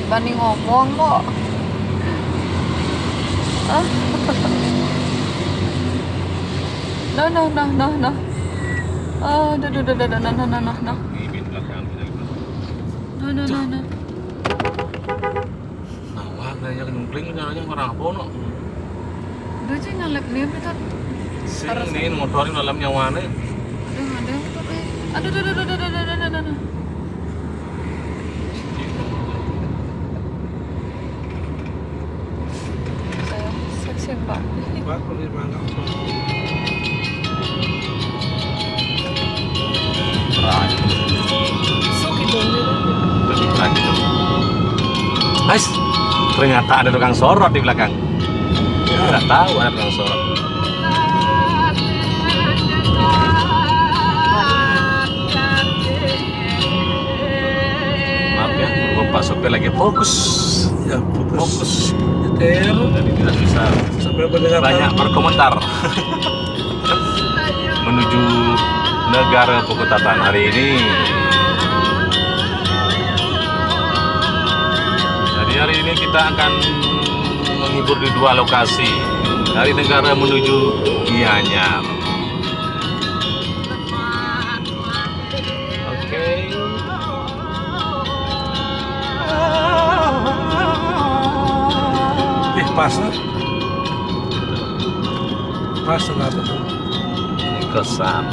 Bani ngomong kok. Nah. Nah. Ini belakang. Nah. Nah, wah, kayaknya nyungkling caranya orang apa no? Udah sih ngalep nih kita. Sing ini motorin dalam nyawane. Ada motor Aduh. Saya seksi Pak. Pak, boleh mana? Suki dong Lebih lagi tuh. Guys, ternyata ada tukang sorot di belakang. Nggak tahu ada tukang sorot. Maaf ya, Bapak sopir lagi fokus. Ya, fokus. Nyetir. Jadi tidak bisa Sampai mendengar banyak berkomentar menuju negara Pekutatan hari ini. Jadi hari ini kita akan menghibur di dua lokasi dari negara menuju Gianyar. Oke. pas lah. Pas lah betul. Ini kesan.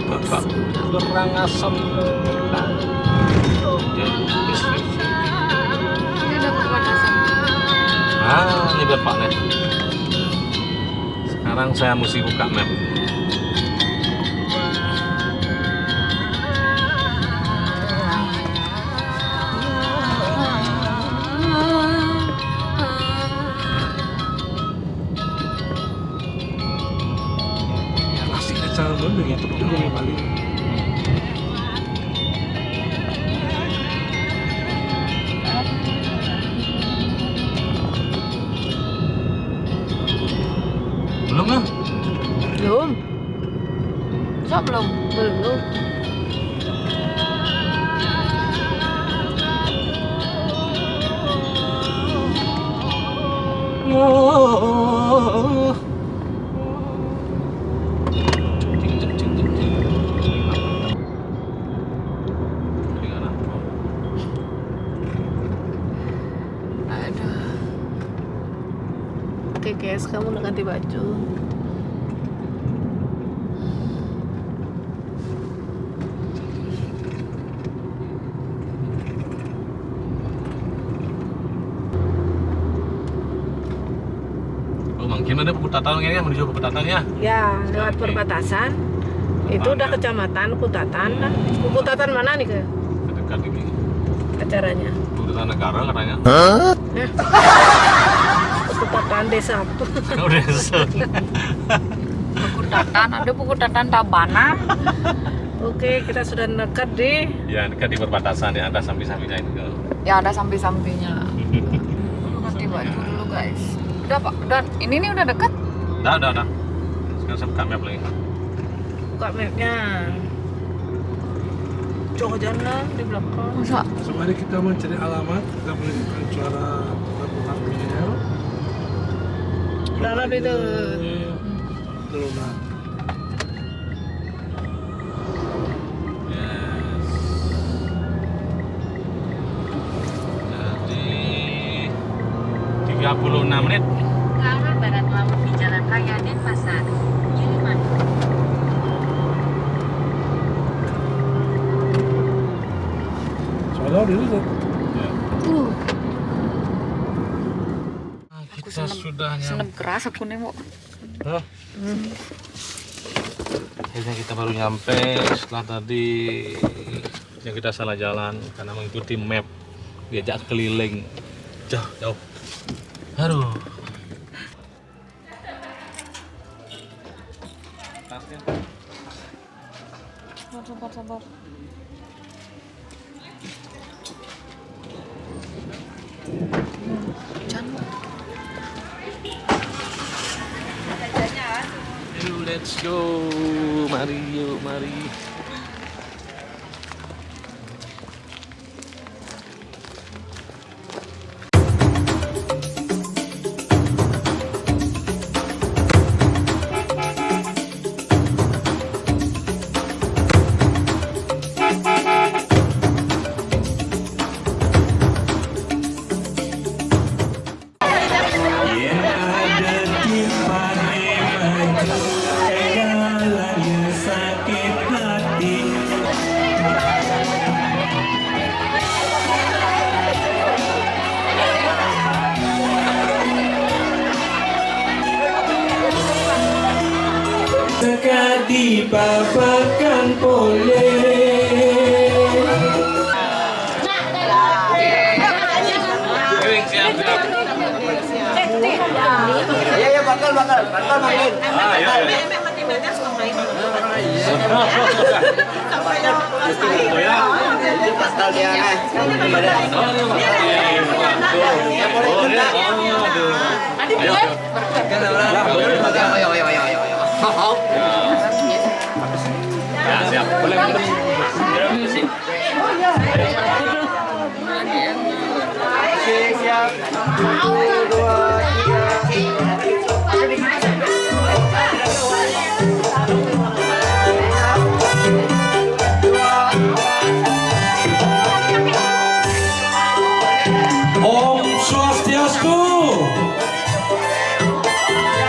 Bapak berangasan. Ini udah perbatasan. Ini bapak nih. Sekarang saya mesti buka map. Calon dengan itu yang paling Belum lah. Belum. Masa belum? Belum. Aduh. Oke guys, kamu udah ganti baju. Mungkin ada Pekutatan ya, menuju Pekutatan ya. Ya, lewat perbatasan. Itu udah kecamatan Kutatan kan? Kutatan mana nih ke Dekat ini. acaranya? Urusan negara katanya. Kutatan desa. Udah Kutatan, ada Kutatan Tabanan. Oke, kita sudah dekat di. ya dekat di perbatasan ya, ada samping-sampingnya itu. Ya ada samping-sampingnya. Ganti baju dulu guys. Udah Pak, udah. Ini nih udah dekat. Udah. Sekarang saya buka map lagi. Buka mapnya. Coba jalan di belakang. Masa? Mari kita mencari alamat, kita menunjukkan suara laporan kriminal. Dalam itu. Teruna. Yes. Jadi 36 menit. Ke arah barat laut di Jalan Raya Denpasar, Giliman. Soalnya udah itu. Ya. Aku Kita sudah senep nyampe. keras aku nih mau. Akhirnya kita baru nyampe setelah tadi yang kita salah jalan karena mengikuti map, diajak keliling jauh. Aduh. Tasnya. Sabar. Hujan. let's go. Mari yuk, mari. Sekali babakan boleh. Kering siap-siap. Ya bakal main. Pasal dia kan. Ya, siap. Boleh. Siap. 1, 2, 3. Om Swastiastu.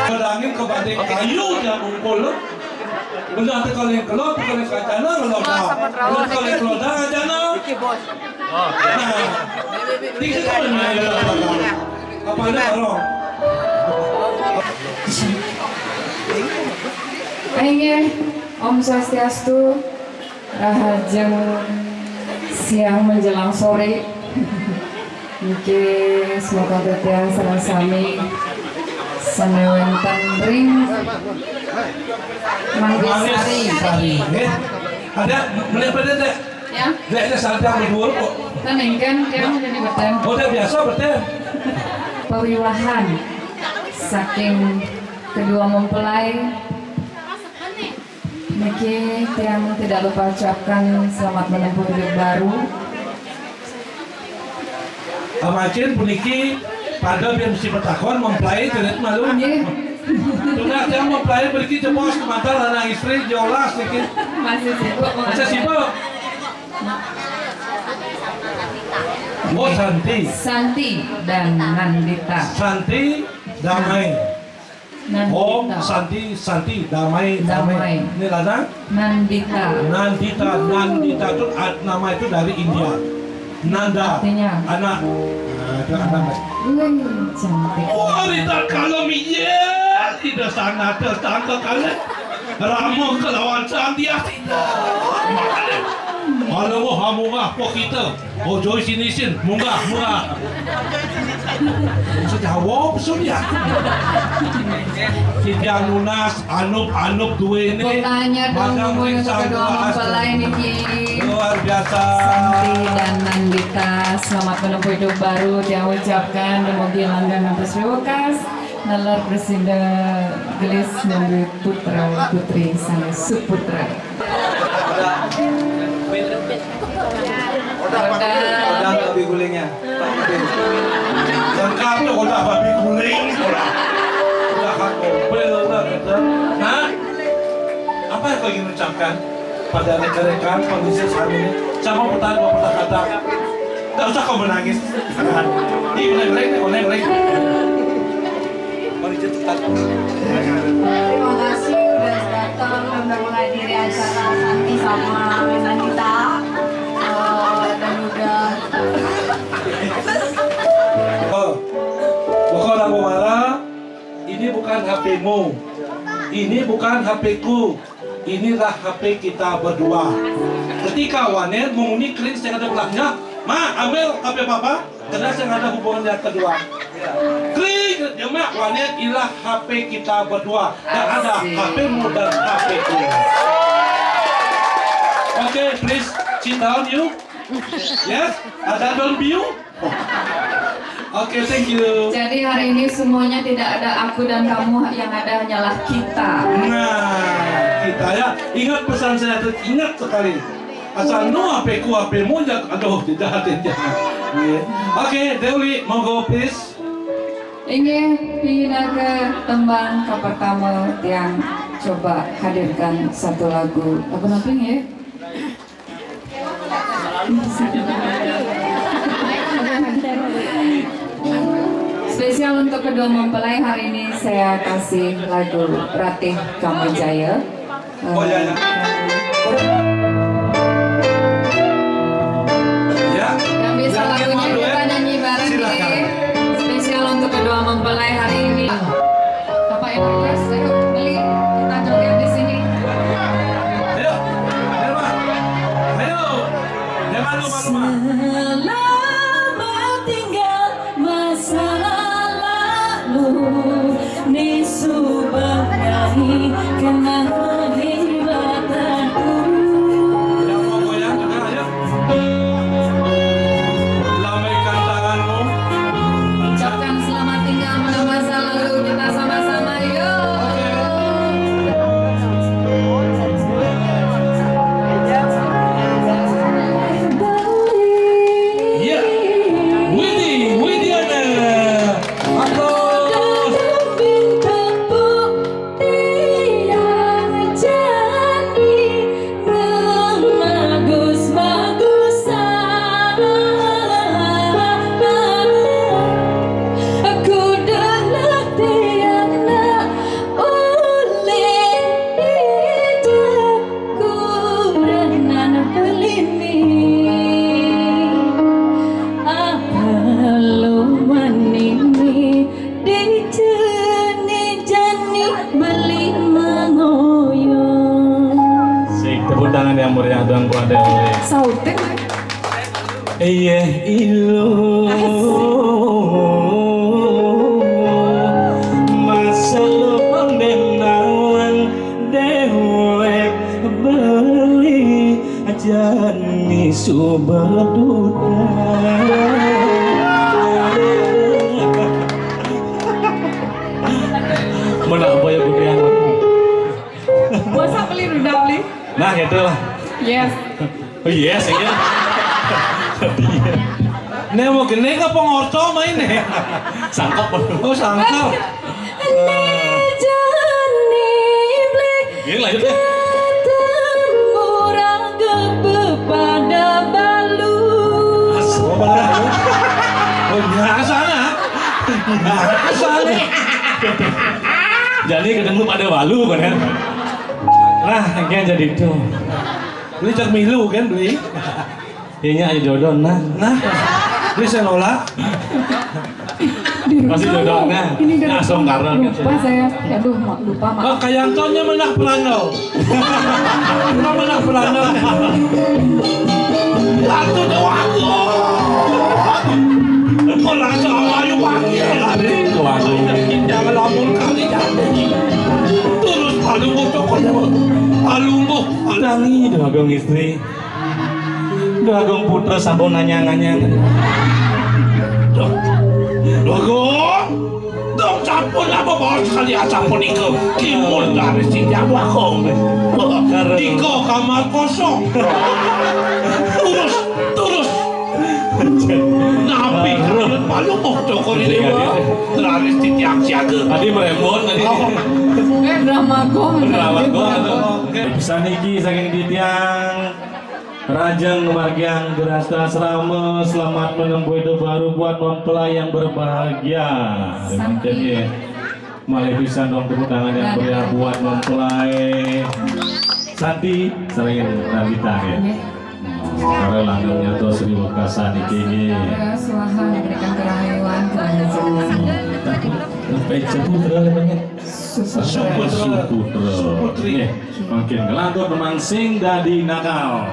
Berangin kepada kayu yang ngumpul. Benda ada kalian keluar, kalian kacana, kalau kalian keluar dah kacana. Oh, ya. Tiga kali main apa ada orang? Aingnya Om Swastiastu, rahajeng siang menjelang sore. Niki semoga tetiang sareng sami sanewenten ring Manggisari. Ada beli pada deh. Ya, Deh ada sadang berdua kok. tenengkan tiang jadi beten Oh dah biasa betul. pewiwahan saking kedua mempelai. Niki tiang tidak lupa ucapkan selamat menempuh hidup baru. Amakin puniki pada biar mesti bertakon mempelai tidak malu. Nggih, Tuna tiang mempelai pergi jempol kemantan anak istri jolas sedikit. masih sibuk. Masa sibuk. Oh Santi, Santi dan Nandita. Santi damai. Oh Nandita. Santi damai. Damai. Ini ladang. Nandita. Nandita itu nama itu dari India. Nanda. Artinya? Anak. Nah, itu anak. Wih, cantik. Oh, Rita kalau miye tidak sangat tertangkap kalian. Ramu kelawan Sandia tidak. Kalau mau munggah po kita. Oh joy sini munggah. Sejawab sudah. Tidak lunas anup dua ini. Kotanya dong ngomong untuk kedua mempelai niki. Luar biasa. Santi dan Nandita selamat menempuh hidup baru. Dia ucapkan dumugi langgan atas rewakas. Nalar presiden gelis nunggu putra putri sang suputra. Udah babi gulingnya. Lengkap tuh udah babi guling. Udah hak mobil udah gitu. Nah, apa yang kau ingin ucapkan pada rekan-rekan kondisi saat ini? Sama pertanyaan dua kata. Gak usah kau menangis. Ini oleh. Mari cepat. Terima kasih udah datang udah menghadiri acara Santi sama Nandita dan udah Pokok Rabu Mara, ini bukan HP-mu, ini bukan HP-ku, inilah HP kita berdua. Ketika Wanet mengunik kering yang ada belakangnya, Ma, ambil HP papa, karena yang ada hubungan yang kedua. Kering, ya Ma, Wanet inilah HP kita berdua. Dan ada HP-mu dan HP-ku. Oke, please sit down you. Yes, ada don't view. Oke, thank you. Jadi hari ini semuanya tidak ada aku dan kamu, yang ada hanyalah kita. Nah, kita ya, ingat pesan saya, ingat sekali. Asal no HP ku HP-mu jangan, aduh, tidak. Oke, Dewi, monggo please. Ini pindah ke tembang ke pertama yang coba hadirkan satu lagu namping ya. Spesial untuk kedua mempelai hari ini saya kasih lagu Ratih Kamajaya. Oh ya, ya. Ya. Yang bisa lagunya kita nyanyi bareng Silakan. nih. Spesial untuk kedua mempelai hari ini. Bapak Ibu guys, ayo beli kita joget di sini. Ayo, Herman. Ayo. Herman, rumah. Selamat tinggal masa lalu, ni subangai kenang hibatanku. Yang mau goyang juga, ayo. Lambaikan tanganmu. Ucapkan selamat tinggal pada masa lalu kita sama-sama yuk. Iya. Widiana. Aplaus. Sik, tepuk tangan yang meriah dong buat Dewi. Sauting. Iya ilo masa lo pendenawan dewek beli jani subaduda. Mana apa ya gue yang Masa beli udah beli? nah gitu lah. Yes. Oh yes, ya. Nih mau gini ke pengorto main nih. Sangkap. Oh sangkap. Ini lanjut deh. Oh biasa nah. Biasa nih. Jadi ketemu pada walu kan ya. Nah, yang jadi itu. Beli cak milu kan beli. Kayaknya aja jodoh nah. Nah, beli senola. Masih jodoh nah. Langsung karena Lupa saya. Aduh, lupa maaf. Oh kayak Antonnya menang pelano. Enggak menang pelano. Satu doang. Orang sama ayu panggil lari. Jangan lamun kali jangan. Terus palu cokot. Alumbo. Tangi dagong istri. Dagong putra sabon nanya-nanya. Dogong. Dong campur apa bawa sekali campur iko. Timur dari sini aku. Iko kamar kosong. Terus. Nabi palu mau cokot ini. Dari sini yang siaga. Tadi meremon tadi. Drama gong. Bisa niki saking ditiang Rajang Margiang berasta selama selamat menempuh hidup baru buat mempelai yang berbahagia. Jadi malah bisa dong tepuk tangan yang meriah buat mempelai Santi sering Nabita ya. Karena langgengnya tuh Sri Wakasa niki. Suaha diberikan kerahyuan, kerajaan. Sampai seputra namanya. Suputra. Suputra. Makin ngelantur memangsing dadi nakal.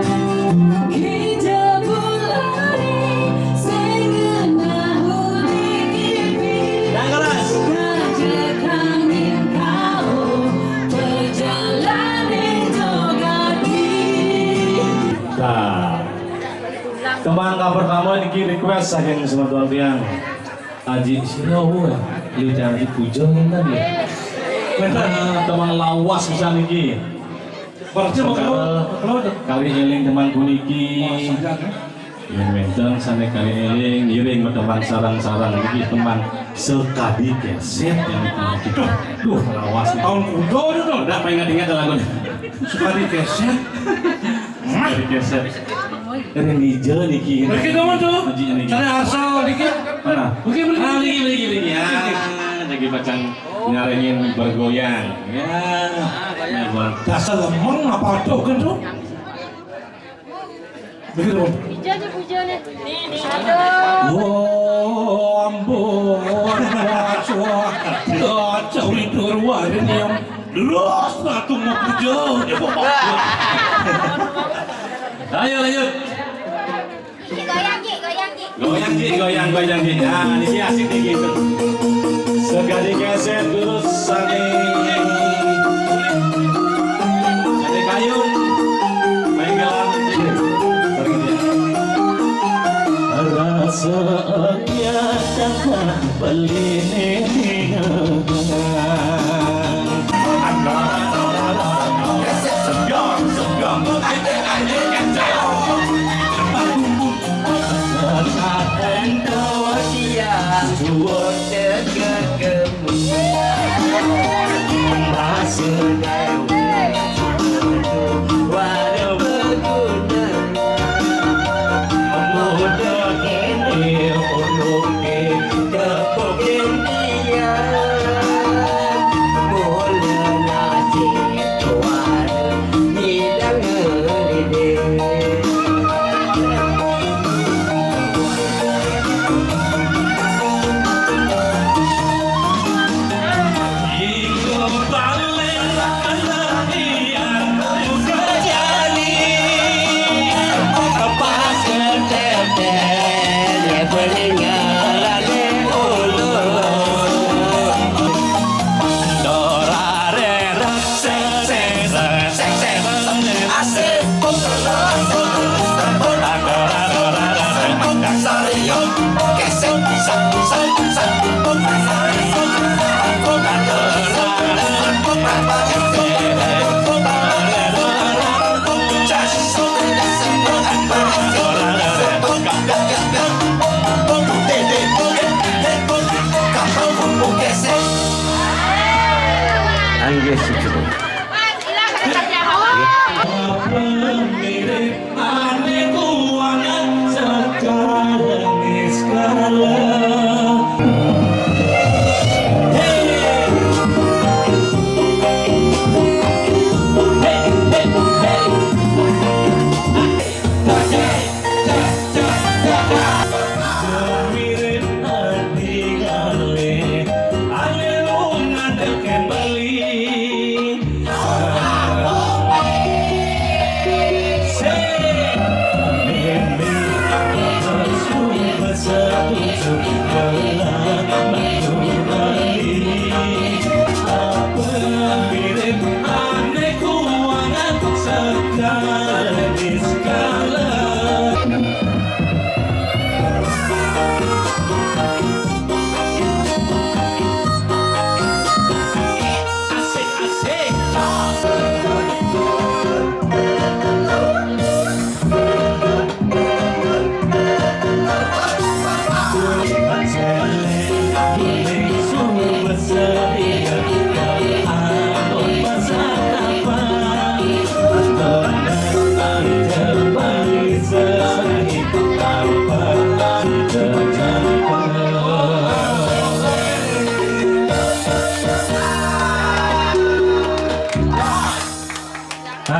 Nah, kembang pertama niki request saking semeton tiang. Aji sirawo ya. Lu jangan dipuja kan ya. Teman lawas bisa niki. Berarti mau kalau Kali eling teman kuniki. Yen wenten sane kali eling iring teman sarang-sarang iki teman sekadi keset yang itu. Duh, lawas. tahun kudo itu Udah pengen ingat lagu ini. sekali keset. Sekadi keset. Ini hijau niki. Bagi kamu tuh. Haji ini. Cari asal dikit. Mana? Bagi beli. Beli ya. Jadi bacaan nyarengin bergoyang. Ya. Dasar lemong apa tuh kan tuh? Begitu. Jadi bujone. Nih, aduh. Oh ampun, kacau itu ruang ini yang los satu mau puja. Ayo lanjut. Goyang Ji. Nah, ini asik nih gitu. Sekali keset terus sani. Sani kayu. Main gelang. Rasanya tak beli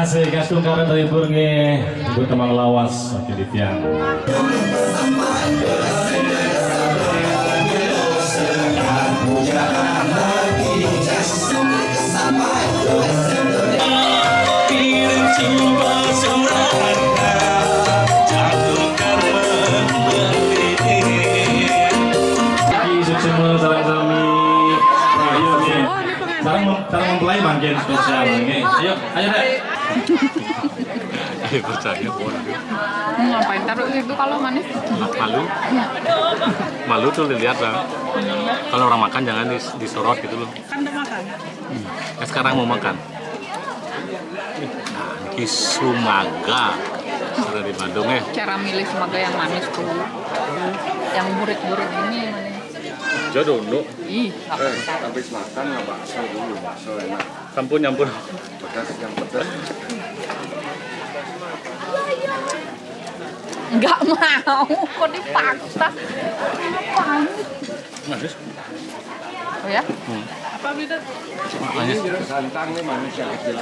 Asik, kasih karet dari burge, ibu temang lawas, oke di tiang. Sarang mempelai mangkin spesial, oke? Ayo deh. percaya bodoh. Ngapain taruh itu kalau manis? Malu. Malu tuh dilihat lah. Kalau orang makan jangan disorot gitu loh. Kan udah makan. Nah, sekarang mau makan. Nah, Kisumaga. Sudah di Bandung ya. Cara milih semoga yang manis tuh. Yang burik-burik ini manis. Jodoh no. Ih, nggak bisa. Habis makan nggak bakso dulu, bakso enak. Sampun nyampun. Pedas yang pedas. Nggak mau, kok dipaksa. Ngapain? Manis. Oh ya? Apa beda? Manis. Santang nih manis yang kecil.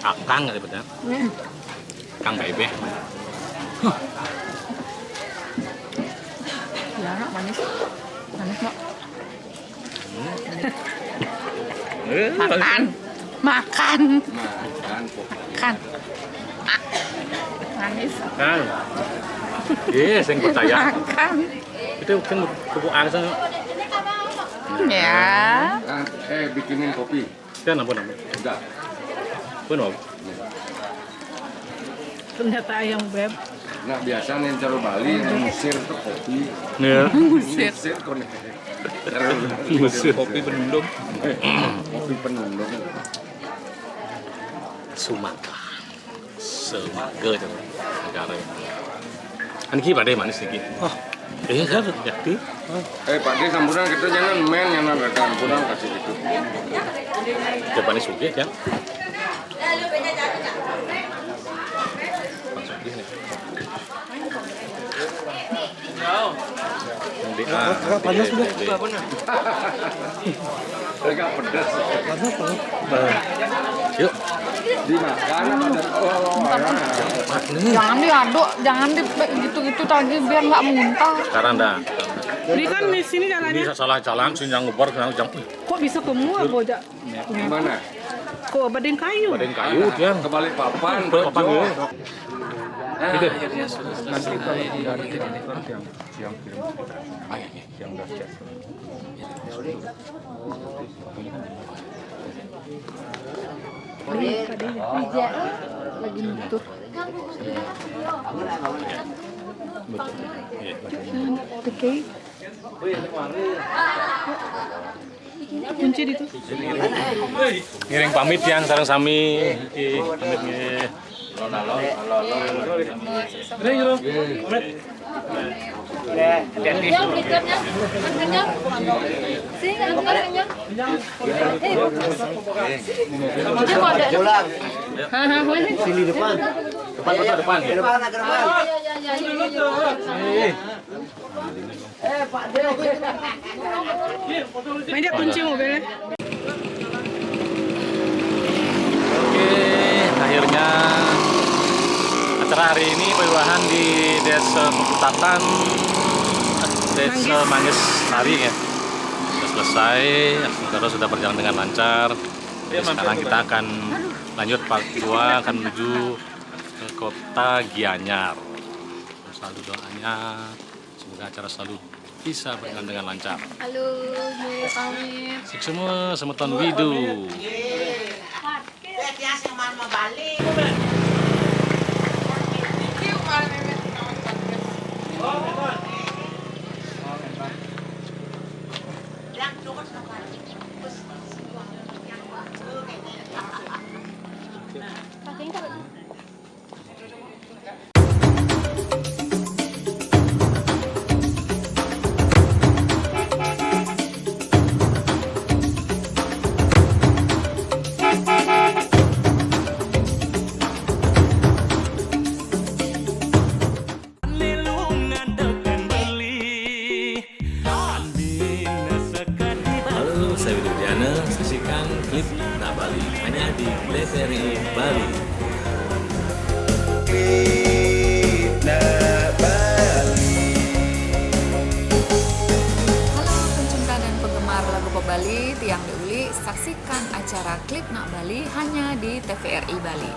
Akang nggak betul? Kang bebe. Ya, nak, manis. Manis, Mak. Makan. Makan. Makan. Ah. Manis. Kang. Iya, saya percaya. Makan. Itu kan kuku angsa. Ya. Bikinin kopi. Kan ampun. Udah. Pun mau. Ternyata ayam beb. Nah biasa nih cara Bali ngusir tuh kopi. Ya. Buset. Ngusir kok nih. Ngusir kopi penundung. Kopi penundung. Sumatera. Sumatera itu negara. Kan ki pada manis lagi. Oh. Kan jadi. Pak De sampuran kita jangan men yang ada sampuran kasih itu. Coba nih suge ya. Agak panas sudah. Agak pedas. Yuk. Dimakan pedas. Jangan diaduk, jangan gitu-gitu tadi biar nggak muntah. Sekarang dah. Ini kan di sini Ini jalannya. salah jalan sih yang ngebar yang jam. Kok bisa kemua bojak? Gimana? Kok badeng kayu? Badan kayu dia. Kebalik papan. Papan Jo. gue. Gitu. Nanti kalau tidak ada yang kirim yang udah chat. Lagi butuh. Oke. Kunci itu. Ngiring pamit yang sareng sami pamit nge. Kenyang, kenyang. Kenyang. Sini kan kenyang. Dia kok ada. Hahaha, boleh. Sini depan. Depan. Main dia kunci mobilnya. Oke, akhirnya acara hari ini perwahan di Desa Pekutatan, Desa Manggis Sari ya. Sudah selesai, saudara sudah berjalan dengan lancar. Jadi sekarang kita akan lanjut part 2 akan menuju ke kota Gianyar. Selalu doanya semoga acara selalu bisa berjalan dengan lancar. Halo, gue pamit. Sik semua semeton widu. Halo, saya Widu Diana. Saksikan klip Nak Bali hanya di TVRI Bali. Halo pencipta dan penggemar lagu pop Bali, Tiang Deuli, saksikan acara Klip Nak Bali hanya di TVRI Bali.